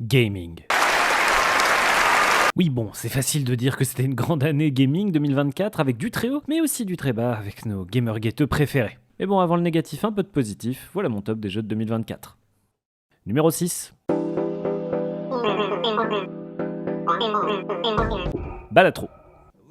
Gaming. Oui bon, c'est facile de dire que c'était une grande année gaming 2024 avec du très haut, mais aussi du très bas avec nos gamergateux préférés. Mais bon, avant le négatif, un peu de positif, voilà mon top des jeux de 2024. Numéro 6. Balatro.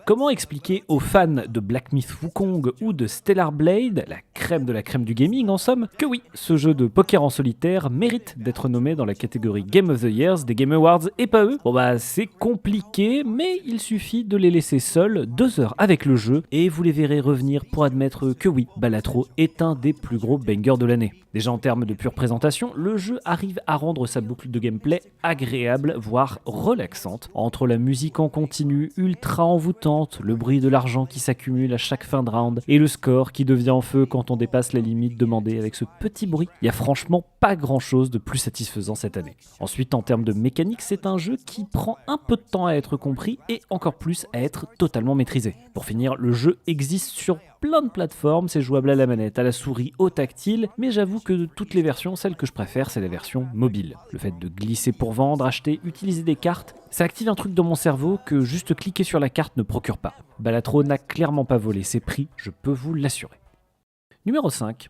Comment expliquer aux fans de Black Myth Wukong ou de Stellar Blade, la crème de la crème du gaming en somme, que oui, ce jeu de poker en solitaire mérite d'être nommé dans la catégorie Game of the Years des Game Awards et pas eux? Bon bah c'est compliqué, mais il suffit de les laisser seuls 2 heures avec le jeu et vous les verrez revenir pour admettre que oui, Balatro est un des plus gros bangers de l'année. Déjà en termes de pure présentation, le jeu arrive à rendre sa boucle de gameplay agréable, voire relaxante, entre la musique en continu ultra envoûtante, le bruit de l'argent qui s'accumule à chaque fin de round et le score qui devient en feu quand on dépasse la limite demandée avec ce petit bruit. Il y a franchement pas grand chose de plus satisfaisant cette année. Ensuite en termes de mécanique, c'est un jeu qui prend un peu de temps à être compris et encore plus à être totalement maîtrisé. Pour finir, le jeu existe sur plein de plateformes, c'est jouable à la manette, à la souris, au tactile, mais j'avoue que de toutes les versions, celle que je préfère, c'est la version mobile. Le fait de glisser pour vendre, acheter, utiliser des cartes, ça active un truc dans mon cerveau que juste cliquer sur la carte ne procure pas. Balatro n'a clairement pas volé ses prix, je peux vous l'assurer. Numéro 5.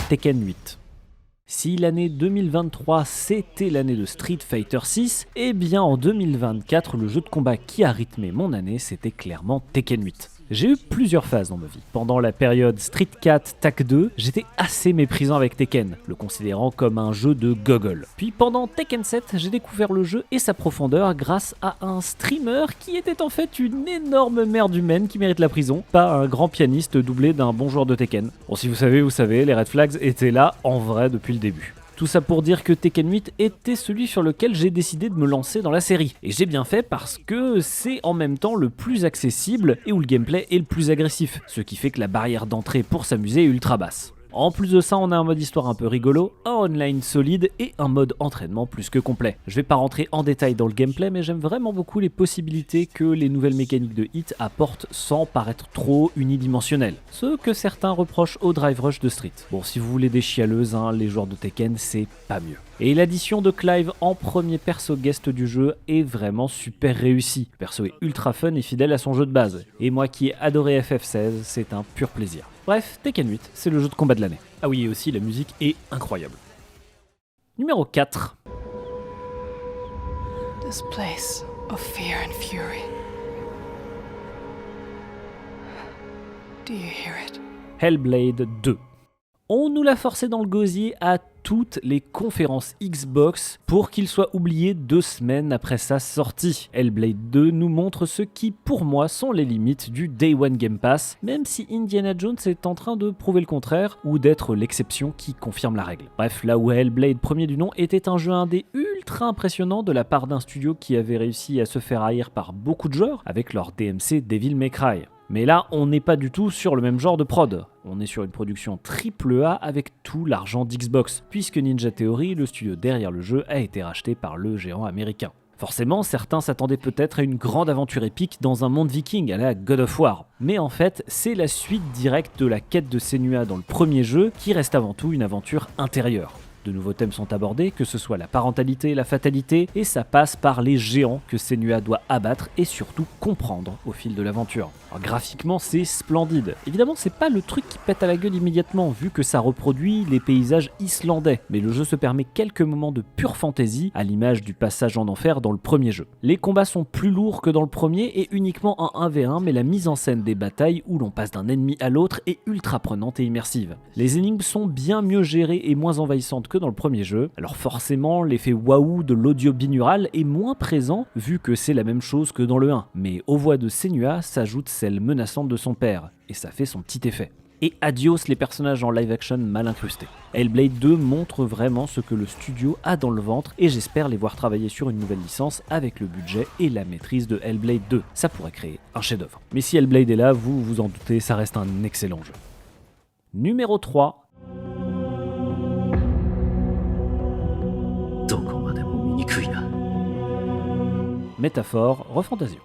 Tekken 8. Si l'année 2023 c'était l'année de Street Fighter 6, eh bien en 2024 le jeu de combat qui a rythmé mon année c'était clairement Tekken 8. J'ai eu plusieurs phases dans ma vie. Pendant la période Street 4 TAC 2, j'étais assez méprisant avec Tekken, le considérant comme un jeu de gogol. Puis pendant Tekken 7, j'ai découvert le jeu et sa profondeur grâce à un streamer qui était en fait une énorme merde humaine qui mérite la prison, pas un grand pianiste doublé d'un bon joueur de Tekken. Bon si vous savez, les red flags étaient là en vrai depuis le début. Tout ça pour dire que Tekken 8 était celui sur lequel j'ai décidé de me lancer dans la série. Et j'ai bien fait parce que c'est en même temps le plus accessible et où le gameplay est le plus agressif, ce qui fait que la barrière d'entrée pour s'amuser est ultra basse. En plus de ça, on a un mode histoire un peu rigolo, un online solide et un mode entraînement plus que complet. Je vais pas rentrer en détail dans le gameplay, mais j'aime vraiment beaucoup les possibilités que les nouvelles mécaniques de Hit apportent sans paraître trop unidimensionnelles. Ce que certains reprochent au Drive Rush de Street. Bon, si vous voulez des chialeuses, les joueurs de Tekken, c'est pas mieux. Et l'addition de Clive en premier perso guest du jeu est vraiment super réussie. Le perso est ultra fun et fidèle à son jeu de base. Et moi qui ai adoré FF16, c'est un pur plaisir. Bref, Tekken 8, c'est le jeu de combat de l'année. Ah oui, et aussi la musique est incroyable. Numéro 4. This place of fear and fury. Do you hear it? Hellblade 2. On nous l'a forcé dans le gosier à toutes les conférences Xbox pour qu'il soit oublié 2 semaines après sa sortie. Hellblade 2 nous montre ce qui, pour moi, sont les limites du Day One Game Pass, même si Indiana Jones est en train de prouver le contraire ou d'être l'exception qui confirme la règle. Bref, là où Hellblade premier du nom était un jeu indé ultra impressionnant de la part d'un studio qui avait réussi à se faire haïr par beaucoup de joueurs avec leur DMC Devil May Cry. Mais là, on n'est pas du tout sur le même genre de prod. On est sur une production AAA avec tout l'argent d'Xbox, puisque Ninja Theory, le studio derrière le jeu, a été racheté par le géant américain. Forcément, certains s'attendaient peut-être à une grande aventure épique dans un monde viking à la God of War. Mais en fait, c'est la suite directe de la quête de Senua dans le premier jeu qui reste avant tout une aventure intérieure. De nouveaux thèmes sont abordés, que ce soit la parentalité, la fatalité, et ça passe par les géants que Senua doit abattre et surtout comprendre au fil de l'aventure. Alors, graphiquement, c'est splendide. Évidemment, c'est pas le truc qui pète à la gueule immédiatement, vu que ça reproduit les paysages islandais, mais le jeu se permet quelques moments de pure fantaisie, à l'image du passage en enfer dans le premier jeu. Les combats sont plus lourds que dans le premier et uniquement en 1v1, mais la mise en scène des batailles où l'on passe d'un ennemi à l'autre est ultra prenante et immersive. Les énigmes sont bien mieux gérées et moins envahissantes que dans le premier jeu, alors forcément l'effet waouh de l'audio binaural est moins présent vu que c'est la même chose que dans le 1, mais aux voix de Senua s'ajoute celle menaçante de son père, et ça fait son petit effet. Et adios les personnages en live action mal incrustés. Hellblade 2 montre vraiment ce que le studio a dans le ventre et j'espère les voir travailler sur une nouvelle licence avec le budget et la maîtrise de Hellblade 2. Ça pourrait créer un chef-d'œuvre. Mais si Hellblade est là, vous vous en doutez, ça reste un excellent jeu. Numéro 3. Métaphore, Refantasio.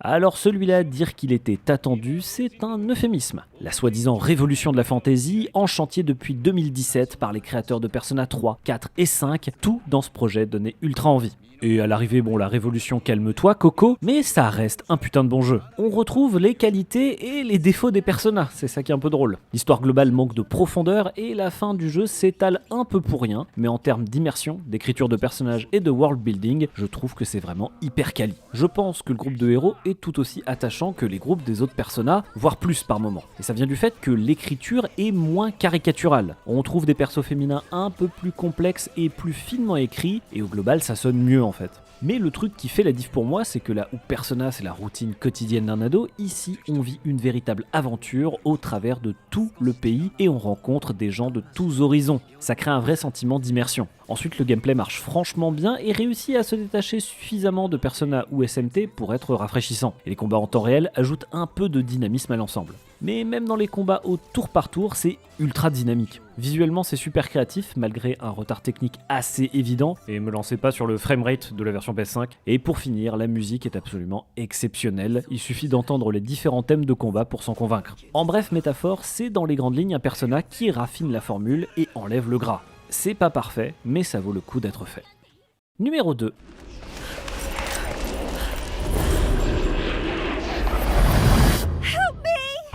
Alors celui-là, dire qu'il était attendu, c'est un euphémisme. La soi-disant révolution de la fantasy, en chantier depuis 2017 par les créateurs de Persona 3, 4 et 5, tout dans ce projet donnait ultra envie. Et à l'arrivée, bon, la révolution, calme-toi Coco, mais ça reste un putain de bon jeu. On retrouve les qualités et les défauts des Persona, c'est ça qui est un peu drôle. L'histoire globale manque de profondeur et la fin du jeu s'étale un peu pour rien, mais en termes d'immersion, d'écriture de personnages et de world building, je trouve que c'est vraiment hyper quali. Je pense que le groupe de héros est tout aussi attachant que les groupes des autres Persona, voire plus par moment. Et ça vient du fait que l'écriture est moins caricaturale. On trouve des persos féminins un peu plus complexes et plus finement écrits, et au global ça sonne mieux en fait. Mais le truc qui fait la diff pour moi, c'est que là où Persona c'est la routine quotidienne d'un ado, ici on vit une véritable aventure au travers de tout le pays et on rencontre des gens de tous horizons. Ça crée un vrai sentiment d'immersion. Ensuite, le gameplay marche franchement bien et réussit à se détacher suffisamment de Persona ou SMT pour être rafraîchissant. Et les combats en temps réel ajoutent un peu de dynamisme à l'ensemble. Mais même dans les combats au tour par tour, c'est ultra dynamique. Visuellement, c'est super créatif malgré un retard technique assez évident. Et me lancez pas sur le framerate de la version PS5. Et pour finir, la musique est absolument exceptionnelle. Il suffit d'entendre les différents thèmes de combat pour s'en convaincre. En bref, métaphore, c'est dans les grandes lignes un Persona qui raffine la formule et enlève le gras. C'est pas parfait, mais ça vaut le coup d'être fait. Numéro 2.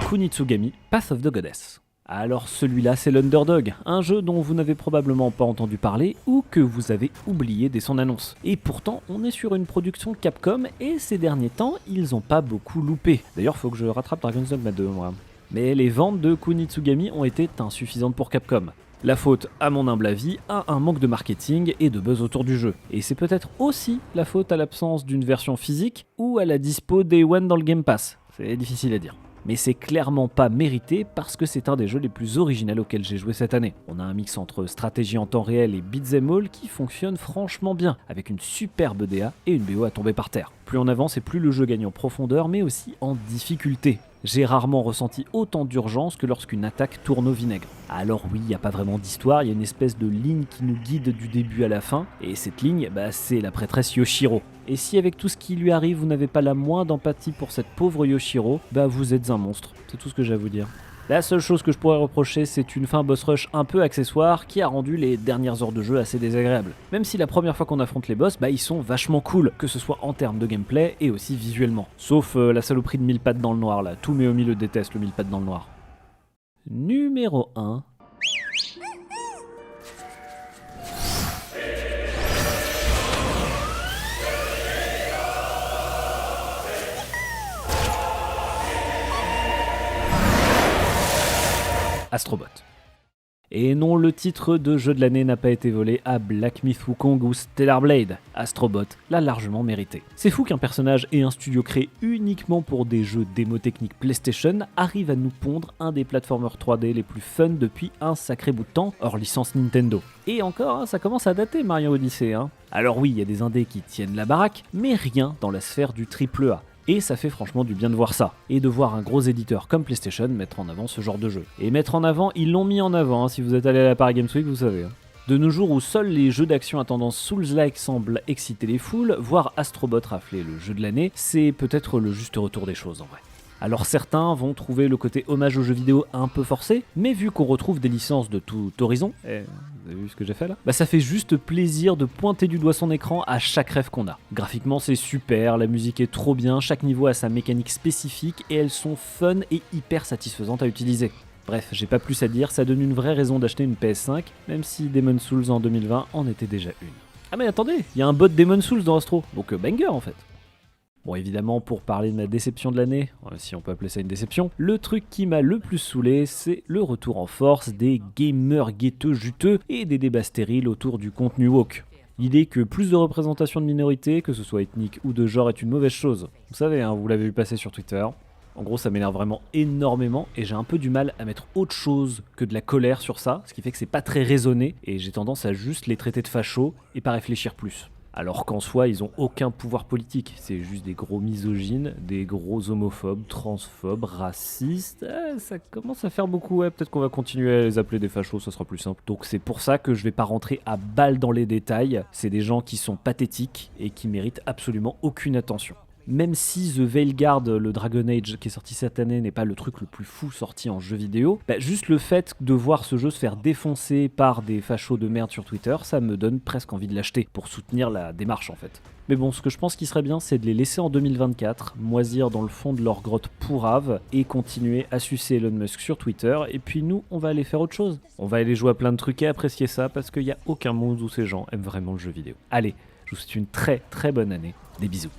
Kunitsugami, Path of the Goddess. Alors celui-là c'est l'Underdog, un jeu dont vous n'avez probablement pas entendu parler ou que vous avez oublié dès son annonce. Et pourtant on est sur une production Capcom et ces derniers temps ils ont pas beaucoup loupé. D'ailleurs faut que je rattrape Dragon's Dogma 2 moi. Mais les ventes de Kunitsugami ont été insuffisantes pour Capcom. La faute, à mon humble avis, à un manque de marketing et de buzz autour du jeu. Et c'est peut-être aussi la faute à l'absence d'une version physique ou à la dispo Day One dans le Game Pass. C'est difficile à dire. Mais c'est clairement pas mérité parce que c'est un des jeux les plus originaux auxquels j'ai joué cette année. On a un mix entre stratégie en temps réel et beat'em all qui fonctionne franchement bien, avec une superbe DA et une BO à tomber par terre. Plus on avance et plus le jeu gagne en profondeur mais aussi en difficulté. J'ai rarement ressenti autant d'urgence que lorsqu'une attaque tourne au vinaigre. Alors oui, il n'y a pas vraiment d'histoire, il y a une espèce de ligne qui nous guide du début à la fin, et cette ligne, c'est la prêtresse Yoshiro. Et si avec tout ce qui lui arrive, vous n'avez pas la moindre empathie pour cette pauvre Yoshiro, vous êtes un monstre, c'est tout ce que j'ai à vous dire. La seule chose que je pourrais reprocher, c'est une fin boss rush un peu accessoire qui a rendu les dernières heures de jeu assez désagréables. Même si la première fois qu'on affronte les boss, ils sont vachement cool, que ce soit en termes de gameplay et aussi visuellement. Sauf la saloperie de 1000 pattes dans le noir là, tous mes homies le détestent le 1000 pattes dans le noir. Numéro 1. Astrobot. Et non, le titre de jeu de l'année n'a pas été volé à Black Myth Wukong ou Stellar Blade. Astrobot l'a largement mérité. C'est fou qu'un personnage et un studio créé uniquement pour des jeux démo techniques PlayStation arrivent à nous pondre un des platformers 3D les plus fun depuis un sacré bout de temps, hors licence Nintendo. Et encore, ça commence à dater Mario Odyssey. Alors oui, il y a des indés qui tiennent la baraque, mais rien dans la sphère du AAA. Et ça fait franchement du bien de voir ça. Et de voir un gros éditeur comme PlayStation mettre en avant ce genre de jeu. Et mettre en avant, ils l'ont mis en avant, si vous êtes allé à la Paris Games Week, vous savez. De nos jours où seuls les jeux d'action à tendance Souls-like semblent exciter les foules, voir Astrobot rafler le jeu de l'année, c'est peut-être le juste retour des choses en vrai. Alors certains vont trouver le côté hommage aux jeux vidéo un peu forcé, mais vu qu'on retrouve des licences de tout horizon, vous avez vu ce que j'ai fait là ? Ça fait juste plaisir de pointer du doigt son écran à chaque rêve qu'on a. Graphiquement c'est super, la musique est trop bien, chaque niveau a sa mécanique spécifique et elles sont fun et hyper satisfaisantes à utiliser. Bref, j'ai pas plus à dire, ça donne une vraie raison d'acheter une PS5, même si Demon's Souls en 2020 en était déjà une. Ah mais attendez, il y a un bot Demon's Souls dans Astro, donc banger en fait. Bon évidemment pour parler de ma déception de l'année, si on peut appeler ça une déception, le truc qui m'a le plus saoulé c'est le retour en force des gamers guetteux juteux et des débats stériles autour du contenu woke. L'idée que plus de représentation de minorités, que ce soit ethnique ou de genre, est une mauvaise chose. Vous savez, vous l'avez vu passer sur Twitter. En gros ça m'énerve vraiment énormément et j'ai un peu du mal à mettre autre chose que de la colère sur ça, ce qui fait que c'est pas très raisonné et j'ai tendance à juste les traiter de fachos et pas réfléchir plus. Alors qu'en soi, ils ont aucun pouvoir politique. C'est juste des gros misogynes, des gros homophobes, transphobes, racistes. Ça commence à faire beaucoup, peut-être qu'on va continuer à les appeler des fachos, ça sera plus simple. Donc c'est pour ça que je vais pas rentrer à balle dans les détails. C'est des gens qui sont pathétiques et qui méritent absolument aucune attention. Même si The Veilguard, le Dragon Age qui est sorti cette année, n'est pas le truc le plus fou sorti en jeu vidéo, juste le fait de voir ce jeu se faire défoncer par des fachos de merde sur Twitter, ça me donne presque envie de l'acheter pour soutenir la démarche en fait. Mais bon, ce que je pense qu'il serait bien, c'est de les laisser en 2024, moisir dans le fond de leur grotte pourrave et continuer à sucer Elon Musk sur Twitter. Et puis nous, on va aller faire autre chose. On va aller jouer à plein de trucs et apprécier ça parce qu'il n'y a aucun monde où ces gens aiment vraiment le jeu vidéo. Allez, je vous souhaite une très très bonne année. Des bisous.